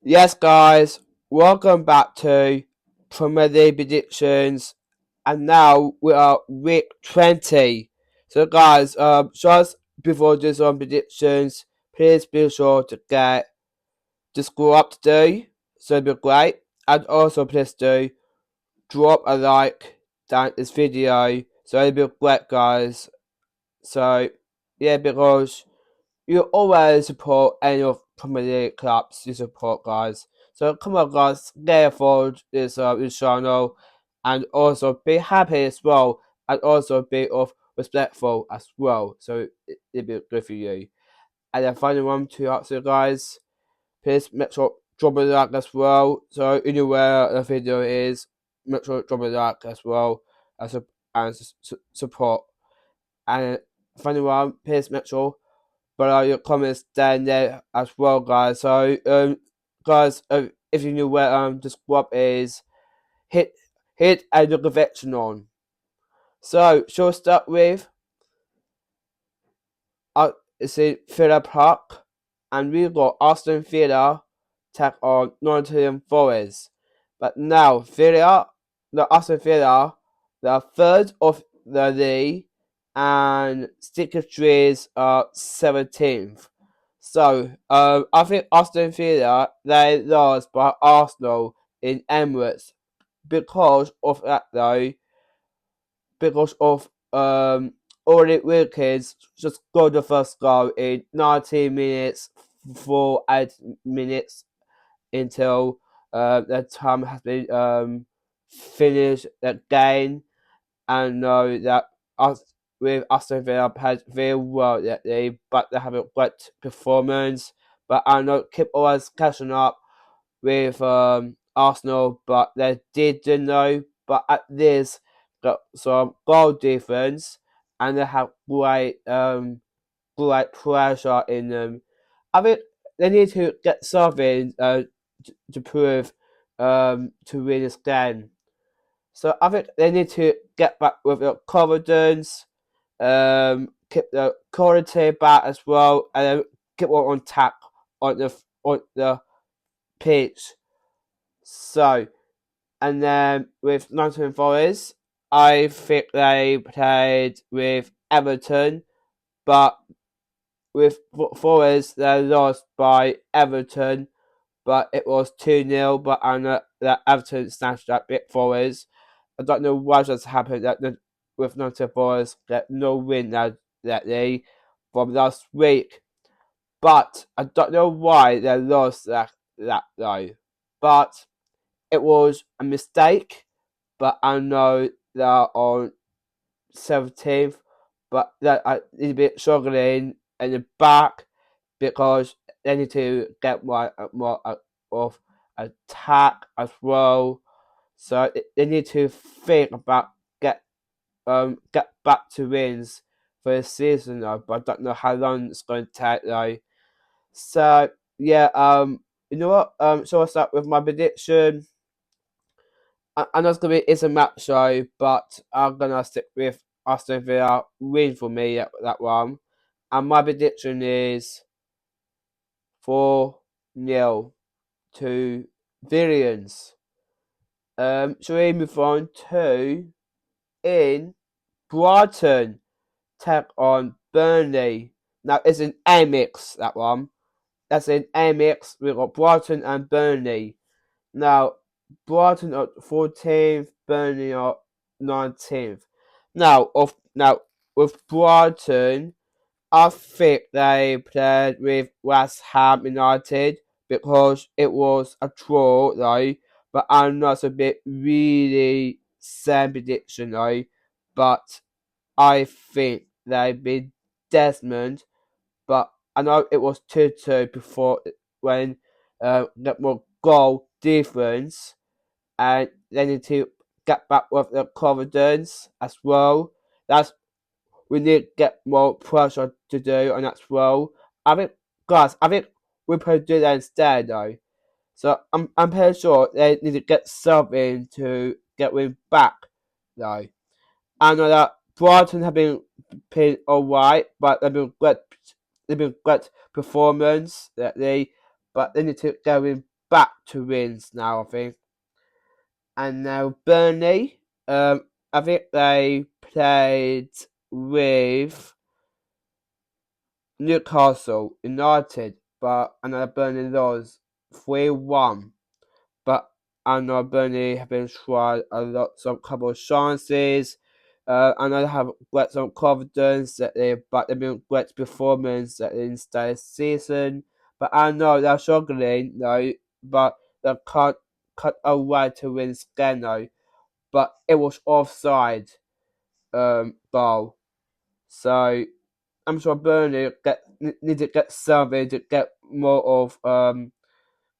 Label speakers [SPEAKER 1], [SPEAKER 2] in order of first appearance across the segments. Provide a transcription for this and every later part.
[SPEAKER 1] Yes, guys, welcome back to Premier League predictions, and now we are week 20. So, guys, just before this on predictions, please be sure to get the score up today. So it'll be great, and also please do drop a like down this video. So it'll be great, guys. So yeah, because you always support any of Premier League clubs you support, guys. So come on, guys, get involved this channel, and also be happy as well, and also be of respectful as well. So it'll be good for you. And then final one to ask you guys, please make sure drop a like as well. So you know where the video is, make sure drop a like as well as support. And final one, please make sure below your comments down there as well, guys. So, guys, if you know where the squad is, hit a notification on. So, shall we start with it's in Villa Park, and we got Aston Villa take on Nottingham Forest. But now Aston Villa, the third of the league, and Stickers are 17th. So, I think Aston Villa they lost by Arsenal in Emirates because of that though, because of Oli Wilkins just got the first goal in 19 minutes for 8 minutes until the time has been finished the game. And know that us with Aston Villa played very well that day, but they have a great performance. But I know keep always catching up with Arsenal, but they didn't know. But at least got some goal difference, and they have great pressure in them. I think they need to get something to prove to win this game. So I think they need to get back with their confidence, keep the quality back as well, and then keep on tap on the pitch. So, and then with Nottingham Forest, I think they played with Everton, but with Forest they lost by Everton, but it was 2-0. But I know that Everton snatched that bit Forest. I don't know what just happened with Nottingham Forest get no win that day from last week. But I don't know why they lost that though. But it was a mistake. But I know they're on 17th. But that I need a bit struggling in the back because they need to get more of attack as well. So they need to think about get back to wins for the season though, but I don't know how long it's going to take though. So yeah, you know what? So I'll start with my prediction. I know it's a match show, but I'm gonna stick with Aston Villa win for me that one. And my prediction is 4-0 to Villians. Shall we move on to in Brighton take on Burnley? Now it's an A mix that one. That's an A mix. We've got Brighton and Burnley. Now Brighton are 14th, Burnley are 19th. Now with Brighton, I think they played with West Ham United because it was a draw though. But I know it's a bit really same prediction though. But I think they beat Desmond. But I know it was 2-2 before when got more goal difference, and they need to get back with their confidence as well. That's we need to get more pressure to do on that as well. I think, guys, we could do that instead though. So I'm pretty sure they need to get something to get win back though. I know that Brighton have been playing alright, but they've been great performance that but they need to go in back to wins now, I think. And now Burnley, I think they played with Newcastle United, but I know Burnley lost 3-1. But I know Burnley have been tried a lot, some couple of chances. I know they have got some confidence but they've been great performance in this season. But I know they're struggling, though. But they can't cut away to win this game, though. But it was offside, goal. So I'm sure Burnley need to get something to get more of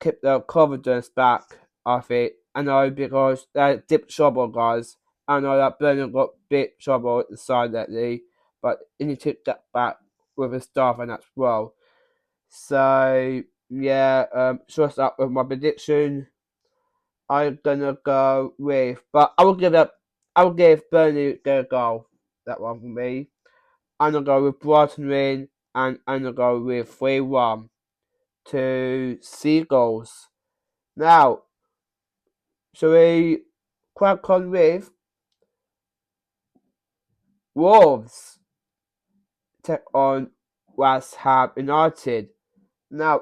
[SPEAKER 1] keep their confidence back. I think I know because they deep trouble, guys. I know that Burnley got big trouble at the side lately, but they need to get back with the staff and as well. So yeah, trust up with my prediction. I'm gonna go with, but I will give Burnley a goal. That one for me. I'm gonna go with Brighton win, and I'm gonna go with 3-1 to Seagulls. Now, shall we crack on with Wolves take on West Ham United? Now,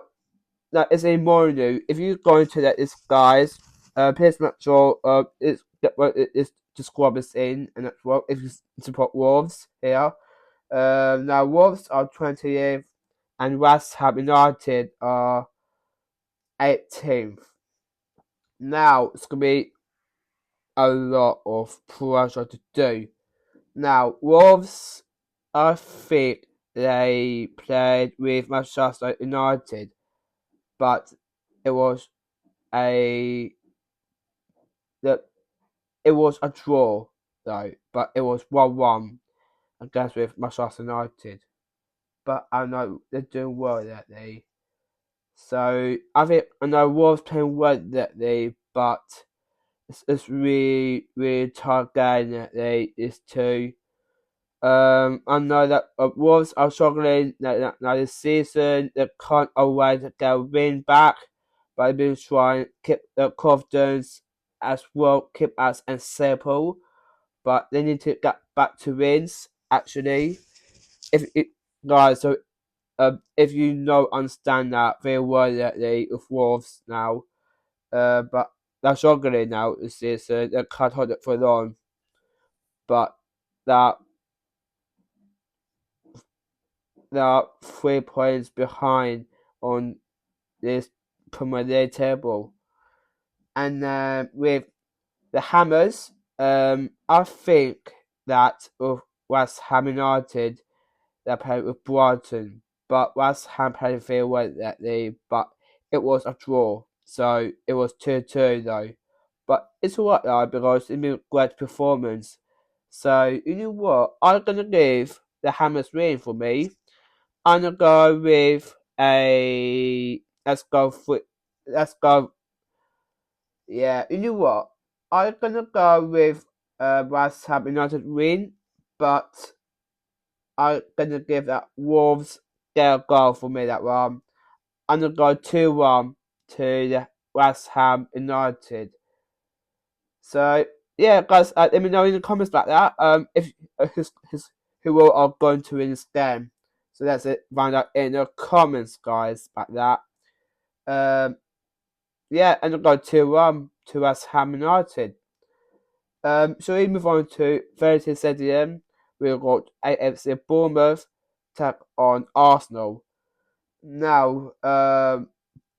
[SPEAKER 1] that is a morning. If you're going to let this, guys, please make sure it's what it is to squad us in, and that's what if you support Wolves here. Now Wolves are 20th, and West Ham United are 18th. Now it's gonna be a lot of pressure to do. Now Wolves, I think they played with Manchester United, but it was a that it was a draw though, but it was 1-1 against with Manchester United. But I know they're doing well lately. So I know Wolves playing well lately, but it's really tough game lately. It's two. I know that Wolves are struggling now this season. They can't always get a win back, but they've been trying to keep their confidence as well, keep as simple. But they need to get back to wins. Actually, if it, guys, so if you know understand that very well lately with Wolves now, but they're struggling now this season. They can't hold it for long, but that they are 3 points behind on this Premier League table. And with the Hammers, I think that with West Ham United, they played with Brighton, but West Ham played very well that day, but it was a draw, so it was 2-2 though. But it's alright though, because it's been a great performance. So, you know what? I'm gonna give the Hammers win for me. I'm gonna go with a. Let's go. Yeah, you know what? I'm gonna go with West Ham United win, but I'm gonna give that Wolves their goal for me. That one. I'm gonna go 2-1 to the West Ham United. So yeah, guys, let me know in the comments about that. If who are going to win this game. So that's it. Find out in the comments, guys, about that. Yeah, and I'll go to West Ham United. So we move on to Thursday Stadium. We've got AFC Bournemouth take on Arsenal. Now,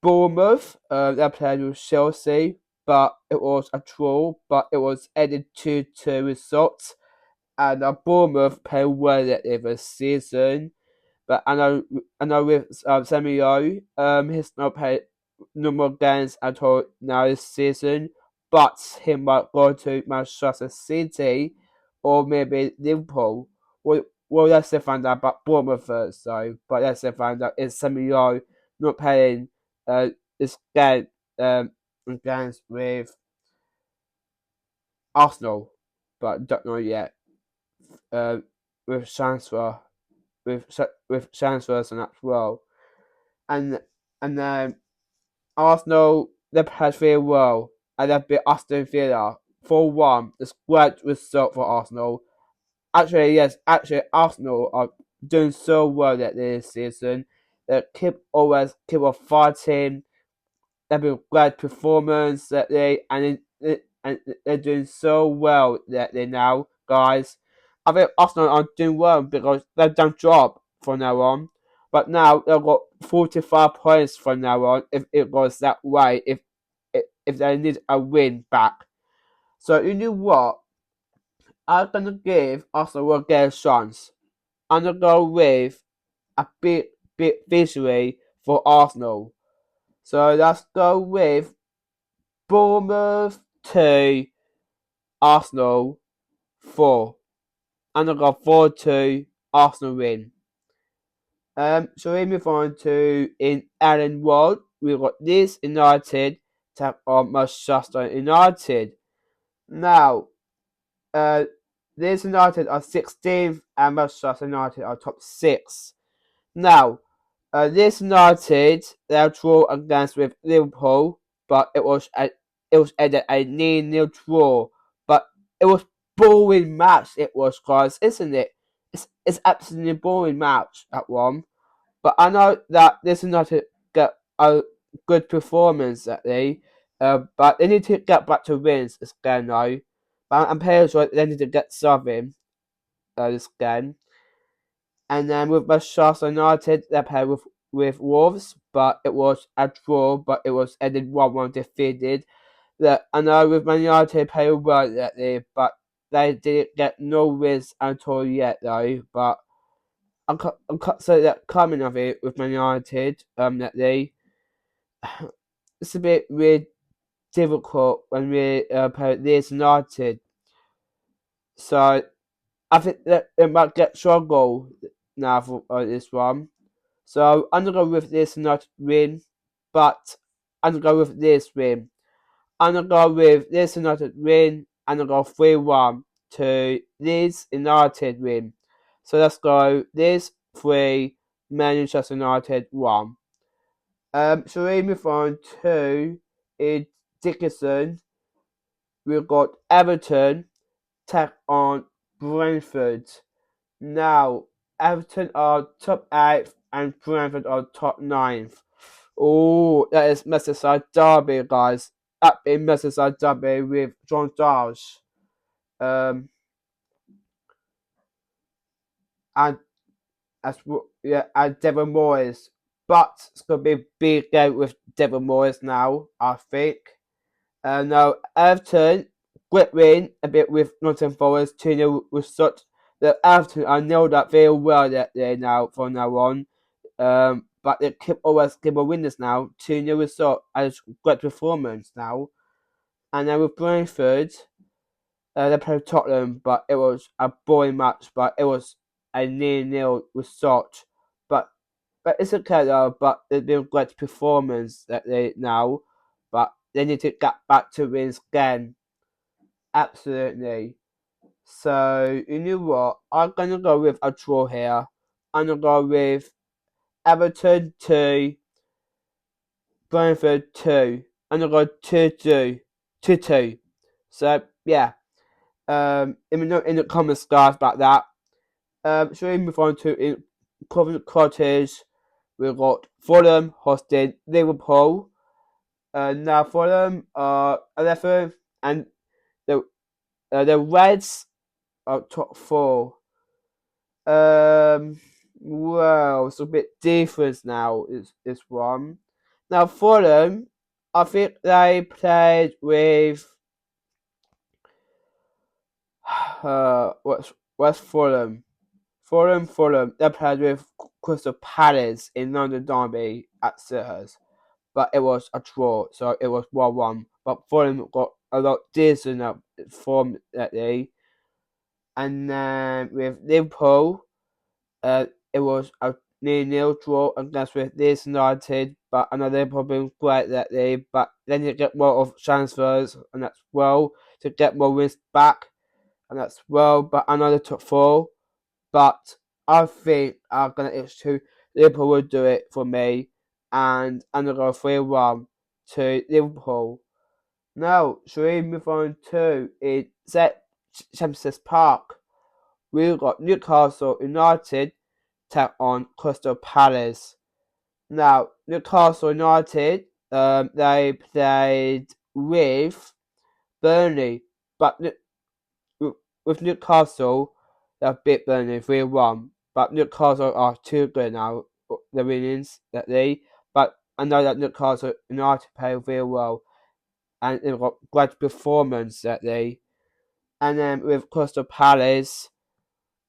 [SPEAKER 1] Bournemouth, they played with Chelsea, but it was a draw, but it was ended 2-2 results. And Bournemouth played well at the end of the season. But I know with Samuel, he's not played no more games at all now this season, but he might go to Manchester City or maybe Liverpool. Well, let's find out about Bournemouth first, though. But let's find out is Samuel not playing this game against with Arsenal, but don't know yet. With transfer, with transfers and that as well, and and Arsenal, they played very well, and they've beat Aston Villa 4-1. It's a great result for Arsenal. Actually, yes, actually, Arsenal are doing so well this season. They keep on fighting. They've been great performance that and they're doing so well that they now, guys. I think Arsenal are doing well because they've done job from now on. But now they've got 45 points from now on if it goes that way, if they need a win back. So you know what? I'm gonna give Arsenal a get a chance. I'm gonna go with a big victory for Arsenal. So let's go with Bournemouth 2, Arsenal 4. And I got 4-2, Arsenal win. So we move on to in Allen Road. We've got this United take on Manchester United. Now, uh, this United are 16th and Manchester United are top 6. Now, this United they draw against with Liverpool, but it was ended a 0-0 draw. But it was boring match. It was, guys, isn't it? It's absolutely boring match at one. But I know that this United get a good performance at but they need to get back to wins this game now. But I'm pretty sure they need to get something this game. And then with Manchester United, they played with Wolves, but it was a draw, but it was ended 1-1 defeated. I know with Man United playing well that day, but they didn't get no wins at all yet though. But I can't say that coming of it with Man United that day. It's a bit really difficult when we play this United. So I think that it might get struggle now for this one. So I'm gonna go with this United win, but I'm gonna go with this win. I'm gonna go with this United win. I'm gonna go 3-1 to this United win. So let's go this 3, Manchester United 1. So we move on to in Dickinson. We've got Everton take on Brentford. Now, Everton are top 8 and Brentford are top 9th. Oh, that is Merseyside Derby, guys. That being Merseyside Derby with John Giles. And and Devon Moyes. But it's gonna be a big game with Devon Moyes now, I think. Now Everton, great win a bit with Nottingham Forest 2-0 with such that Everton I know that very well that they now from now on. But they keep always give a winners now. 2-0 result as great performance now. And then with Brentford, they played Tottenham, but it was a boring match. But it was a 0-0 result. But it's okay though. But it's been a great performance that they now. But they need to get back to wins again. Absolutely. So you know what? I'm gonna go with a draw here. I'm gonna go with Everton 2, Brentford 2. I'm gonna go 2-2. 2-2. So yeah. Let me know in the comments guys about that. So we move on to in Covent Cottage. We've got Fulham hosting Liverpool. Now Fulham are 11th and the Reds are top 4. Well, it's a bit different now. Is this one now Fulham? I think they played with what's Fulham? Fulham. They played with Crystal Palace in London Derby at Selhurst, but it was a draw, so it was 1-1. But Fulham got a lot decent form that day, and then with Liverpool. It was a 0-0 draw against with this United, but I know they're probably great that day. But then you get more of transfers, and that's well to get more wins back, and that's well. But I know they took 4, but I think I'm gonna itch to Liverpool will do it for me, and I'm gonna go 3-1 to Liverpool. Now, shall we move on to in St James's Park? We've got Newcastle United take on Crystal Palace. Now, Newcastle United, they played with Burnley, but with Newcastle, they beat Burnley 3-1. But Newcastle are too good now, the winnings that they. But I know that Newcastle United play very well, and they've got great performance that they. And then with Crystal Palace,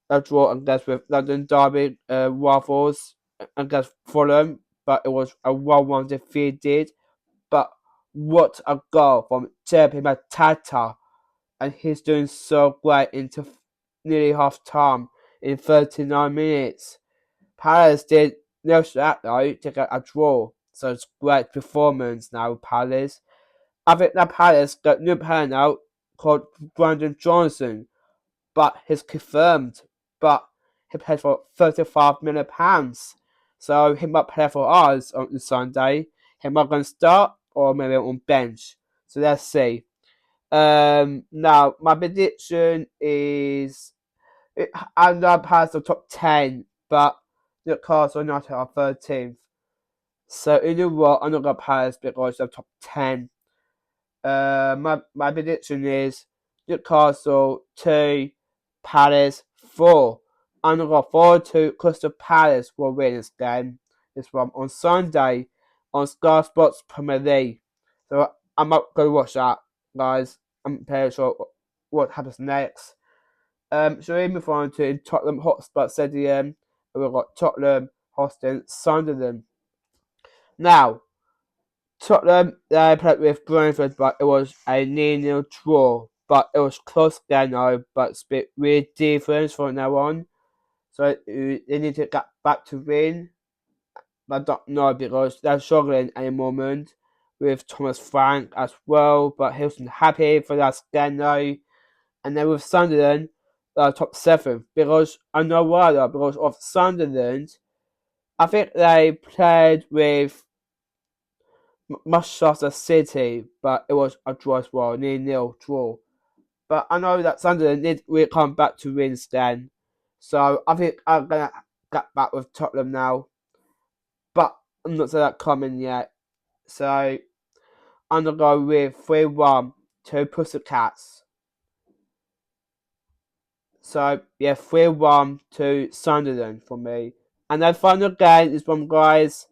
[SPEAKER 1] a draw against with London Derby rivals against Fulham, but it was a 1-1 defeated. But what a goal from Jeppe Matata, and he's doing so great into nearly half time in 39 minutes. Palace did no that though to get a draw, so it's great performance now with Palace. I think that Palace got new player now called Brandon Johnson, but he's confirmed. But he paid for £35 million. So he might play for us on Sunday. He might going to start or maybe on bench. So let's see. Now my prediction is I'm not past the top 10, but Newcastle United are 13th. So you know what? I'm not gonna pass because of top 10. My prediction is Newcastle 2, Palace 4. I'm looking forward to Crystal Palace will win this game. This one on Sunday on Sky Sports Premier League. So I'm not going to watch that, guys. I'm pretty sure what happens next. So we move on to Tottenham Hotspur Stadium. We've got Tottenham hosting Sunderland. Now, Tottenham, they played with Brentford, but it was a 0-0 draw. But it was close game now, but it's a bit weird difference from now on. So they need to get back to win. But I don't know because they're struggling at the moment with Thomas Frank as well. But he wasn't happy for that game now. And then with Sunderland, top 7. Because I know why though, because of Sunderland, I think they played with Manchester City, but it was a draw as well, 0-0 draw. But I know that Sunderland will come back to win again. So I think I'm going to get back with Tottenham now. But I'm not saying that coming yet. So I'm going to go with 3-1 to Pussycats. So yeah, 3-1 to Sunderland for me. And the final game is from guys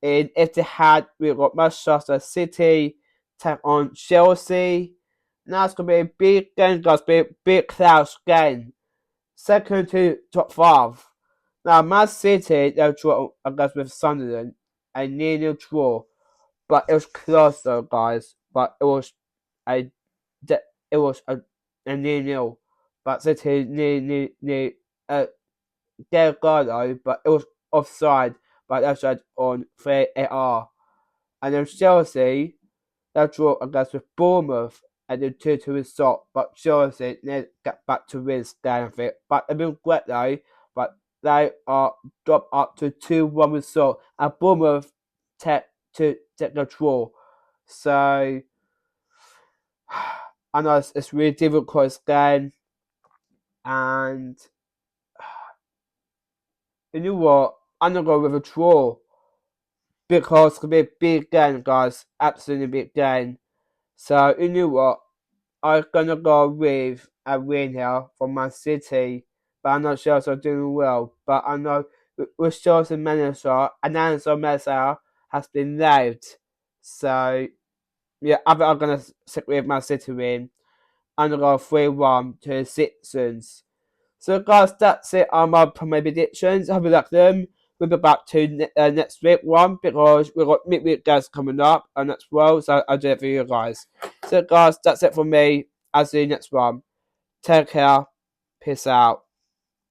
[SPEAKER 1] in Etihad. We've got Manchester City take on Chelsea. Now it's going to be a big game, guys. Big close game. Second to top 5. Now, Man City, they draw against with Sunderland. A 0-0 draw. But it was close though, guys. But it was a 0-0. But City near their goal though, but it was offside. But that's on 3-AR. And then Chelsea, they draw against with Bournemouth and then 2-2 result. But Chelsea need to get back to win this game of it. But they've been great though. But they are dropped up to 2-1 result. And Bournemouth take the draw. So I know it's really difficult this game. And you know what? I'm gonna go with a draw. Because it's gonna be a big game, guys. Absolutely big game. So you know what? I'm gonna go with a win here for Man City, but I'm not sure if doing well. But I know with Chelsea manager, Ananso Mesa has been named. So yeah, I think I'm gonna stick with Man City win. I'm gonna go 3-1 to the Citizens. So guys, that's it on my predictions. Have you liked them? We'll be back to next week one because we've got midweek guys coming up and that's well, so I'll do it for you guys. So guys, that's it from me. I'll see you next one. Take care. Peace out.